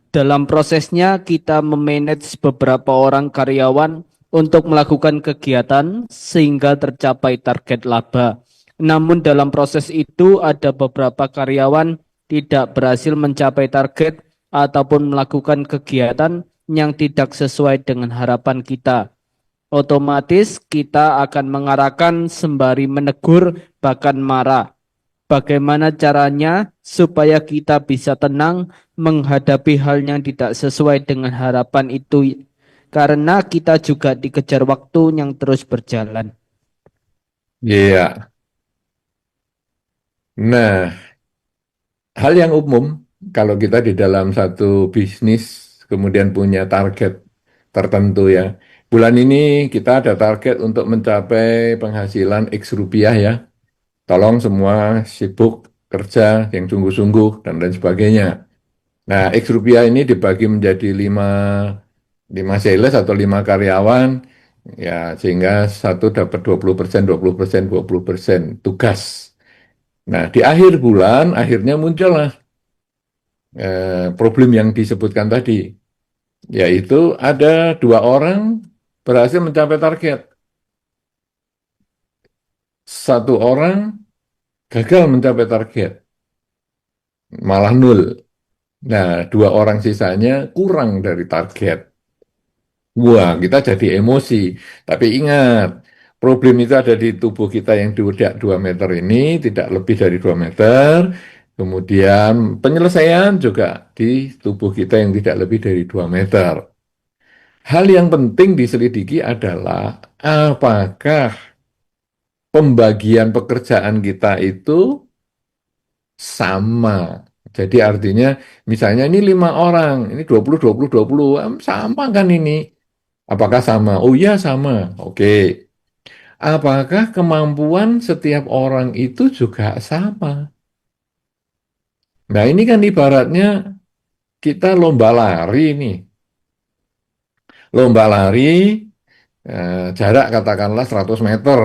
Dalam prosesnya, kita memanage beberapa orang karyawan untuk melakukan kegiatan sehingga tercapai target laba. Namun dalam proses itu ada beberapa karyawan tidak berhasil mencapai target ataupun melakukan kegiatan yang tidak sesuai dengan harapan kita. Otomatis kita akan mengarahkan sembari menegur bahkan marah. Bagaimana caranya supaya kita bisa tenang menghadapi hal yang tidak sesuai dengan harapan itu? Karena kita juga dikejar waktu yang terus berjalan. Iya. Nah, hal yang umum kalau kita di dalam satu bisnis kemudian punya target tertentu ya. Bulan ini kita ada target untuk mencapai penghasilan X rupiah ya. Tolong semua sibuk kerja yang sungguh-sungguh dan lain sebagainya. Nah, X rupiah ini dibagi menjadi lima sales atau 5 karyawan, ya sehingga satu dapat 20%, 20%, 20% tugas. Nah, di akhir bulan akhirnya muncullah problem yang disebutkan tadi, yaitu ada 2 orang berhasil mencapai target, 1 orang gagal mencapai target, malah nol. Nah, 2 orang sisanya kurang dari target. Wah, kita jadi emosi. Tapi ingat, problem itu ada di tubuh kita yang tidak 2 meter ini, tidak lebih dari 2 meter. Kemudian penyelesaian juga di tubuh kita yang tidak lebih dari 2 meter. Hal yang penting diselidiki adalah apakah pembagian pekerjaan kita itu sama. Jadi artinya misalnya ini 5 orang, ini 20, 20, 20, sama kan ini? Apakah sama? Oh iya sama. Oke. Apakah kemampuan setiap orang itu juga sama? Nah ini kan ibaratnya kita lomba lari nih. Lomba lari jarak katakanlah 100 meter.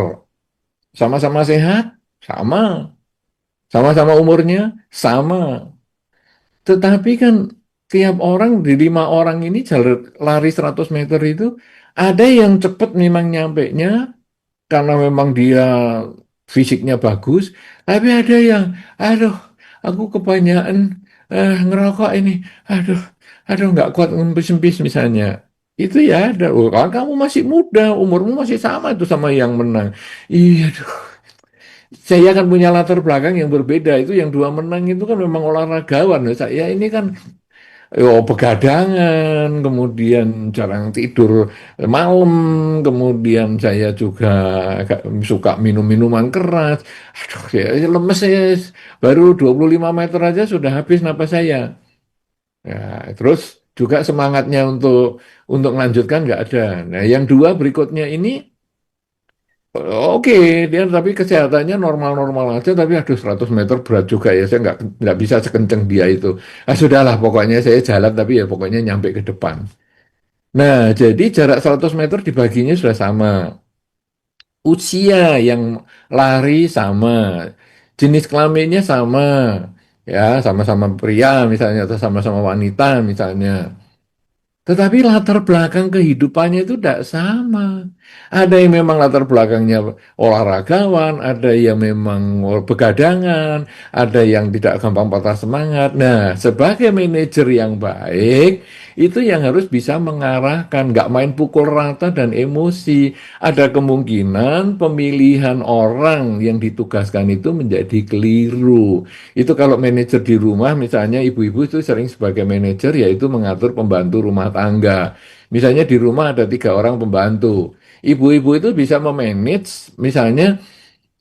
Sama-sama sehat? Sama. Sama-sama umurnya? Sama. Tetapi kan tiap orang di 5 orang ini jalur lari 100 meter itu ada yang cepat memang nyampe-nya karena memang dia fisiknya bagus, tapi ada yang, aduh, aku kebanyakan ngerokok ini, aduh, aduh nggak kuat ngempis-empis misalnya. Itu ya ada, oh, kan kamu masih muda, umurmu masih sama itu sama yang menang. Iya, aduh. Saya kan punya latar belakang yang berbeda. Itu yang dua menang itu kan memang olahragawan. Saya ini kan begadangan, kemudian jarang tidur malam, kemudian saya juga agak suka minum minuman keras. Aduh, ya lemes saya baru 25 meter aja sudah habis napas saya. Ya, terus juga semangatnya untuk melanjutkan nggak ada. Nah, yang dua berikutnya ini oke, dia tapi kesehatannya normal-normal aja, tapi aduh 100 meter berat juga ya, saya nggak bisa sekenceng dia itu. Ah sudahlah, pokoknya saya jalan tapi ya pokoknya nyampe ke depan. Nah, jadi jarak 100 meter dibaginya sudah sama. Usia yang lari sama, jenis kelaminnya sama, ya sama-sama pria misalnya atau sama-sama wanita misalnya. Tetapi latar belakang kehidupannya itu tidak sama. Ada yang memang latar belakangnya olahragawan, ada yang memang begadangan, ada yang tidak gampang patah semangat. Nah, sebagai manajer yang baik, itu yang harus bisa mengarahkan, nggak main pukul rata dan emosi. Ada kemungkinan pemilihan orang yang ditugaskan itu menjadi keliru. Itu kalau manajer di rumah, misalnya ibu-ibu itu sering sebagai manajer, yaitu mengatur pembantu rumah tangga. Misalnya di rumah ada 3 orang pembantu. Ibu-ibu itu bisa memanage, misalnya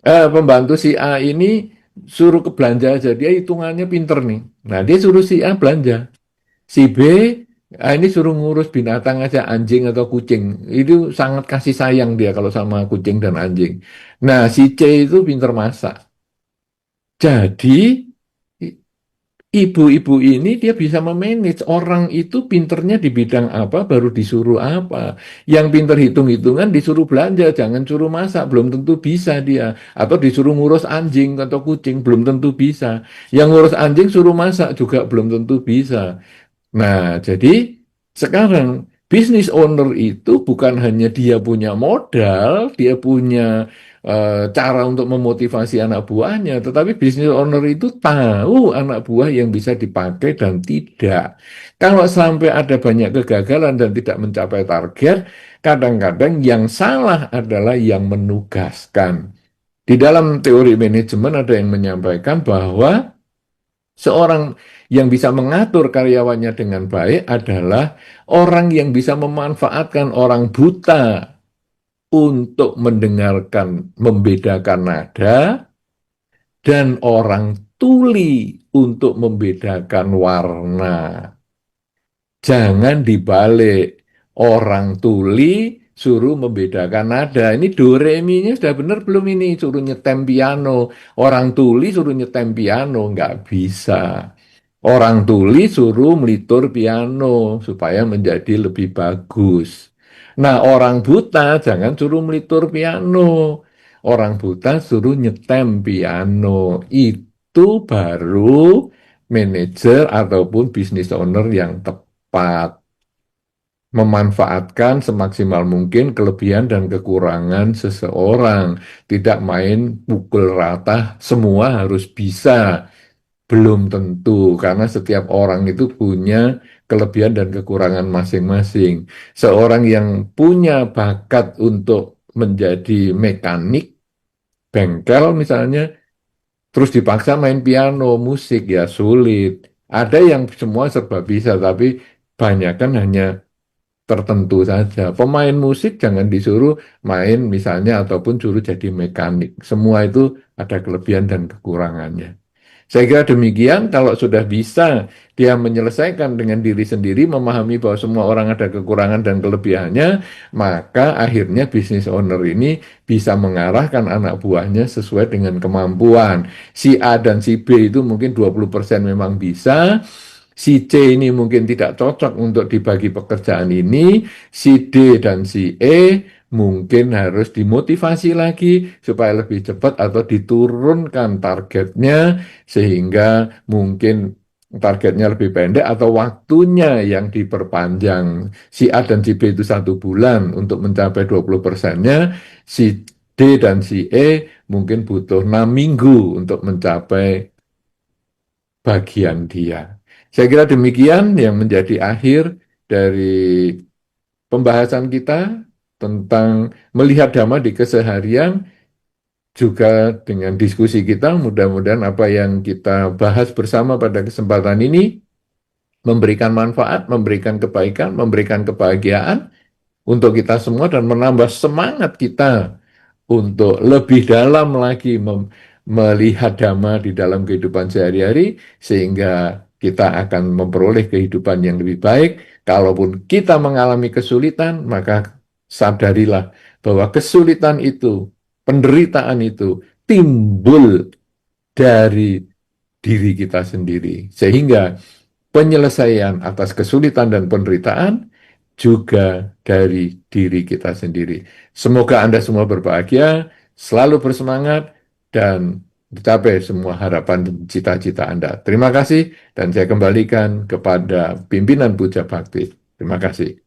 pembantu si A ini suruh ke belanja aja, dia hitungannya pinter nih. Nah, dia suruh si A belanja. Si B, ini suruh ngurus binatang aja, anjing atau kucing. Itu sangat kasih sayang dia kalau sama kucing dan anjing. Nah, si C itu pinter masak. Jadi, ibu-ibu ini dia bisa memanage orang itu pinternya di bidang apa, baru disuruh apa. Yang pinter hitung-hitungan disuruh belanja, jangan suruh masak, belum tentu bisa dia. Atau disuruh ngurus anjing atau kucing, belum tentu bisa. Yang ngurus anjing suruh masak juga belum tentu bisa. Nah, jadi sekarang business owner itu bukan hanya dia punya modal, dia punya cara untuk memotivasi anak buahnya, tetapi business owner itu tahu anak buah yang bisa dipakai dan tidak. Kalau sampai ada banyak kegagalan dan tidak mencapai target, kadang-kadang yang salah adalah yang menugaskan. Di dalam teori manajemen ada yang menyampaikan bahwa seorang yang bisa mengatur karyawannya dengan baik adalah orang yang bisa memanfaatkan orang buta untuk mendengarkan, membedakan nada, dan orang tuli untuk membedakan warna. Jangan dibalik. Orang tuli suruh membedakan nada. Ini do re mi-nya sudah benar belum ini? Suruh nyetem piano. Orang tuli suruh nyetem piano. Nggak bisa. Orang tuli suruh melitur piano supaya menjadi lebih bagus. Nah, orang buta jangan suruh melitur piano. Orang buta suruh nyetem piano. Itu baru manajer ataupun business owner yang tepat. Memanfaatkan semaksimal mungkin kelebihan dan kekurangan seseorang. Tidak main pukul rata, semua harus bisa. Belum tentu, karena setiap orang itu punya kelebihan dan kekurangan masing-masing. Seorang yang punya bakat untuk menjadi mekanik, bengkel misalnya, terus dipaksa main piano, musik, ya sulit. Ada yang semua serba bisa, tapi banyak kan hanya tertentu saja. Pemain musik jangan disuruh main misalnya ataupun suruh jadi mekanik. Semua itu ada kelebihan dan kekurangannya. Saya kira demikian, kalau sudah bisa dia menyelesaikan dengan diri sendiri, memahami bahwa semua orang ada kekurangan dan kelebihannya, maka akhirnya bisnis owner ini bisa mengarahkan anak buahnya sesuai dengan kemampuan. Si A dan si B itu mungkin 20% memang bisa, si C ini mungkin tidak cocok untuk dibagi pekerjaan ini, si D dan si E mungkin harus dimotivasi lagi supaya lebih cepat atau diturunkan targetnya sehingga mungkin targetnya lebih pendek atau waktunya yang diperpanjang. Si A dan si B itu 1 bulan untuk mencapai 20%-nya, si D dan si E mungkin butuh 6 minggu untuk mencapai bagian dia. Saya kira demikian yang menjadi akhir dari pembahasan kita tentang melihat dhamma di keseharian, juga dengan diskusi kita. Mudah-mudahan apa yang kita bahas bersama pada kesempatan ini memberikan manfaat, memberikan kebaikan, memberikan kebahagiaan untuk kita semua dan menambah semangat kita untuk lebih dalam lagi melihat dhamma di dalam kehidupan sehari-hari, sehingga kita akan memperoleh kehidupan yang lebih baik. Kalaupun kita mengalami kesulitan, maka sadarilah bahwa kesulitan itu, penderitaan itu timbul dari diri kita sendiri. Sehingga penyelesaian atas kesulitan dan penderitaan juga dari diri kita sendiri. Semoga Anda semua berbahagia, selalu bersemangat, dan mencapai semua harapan dan cita-cita Anda. Terima kasih, dan saya kembalikan kepada pimpinan Puja Bakti. Terima kasih.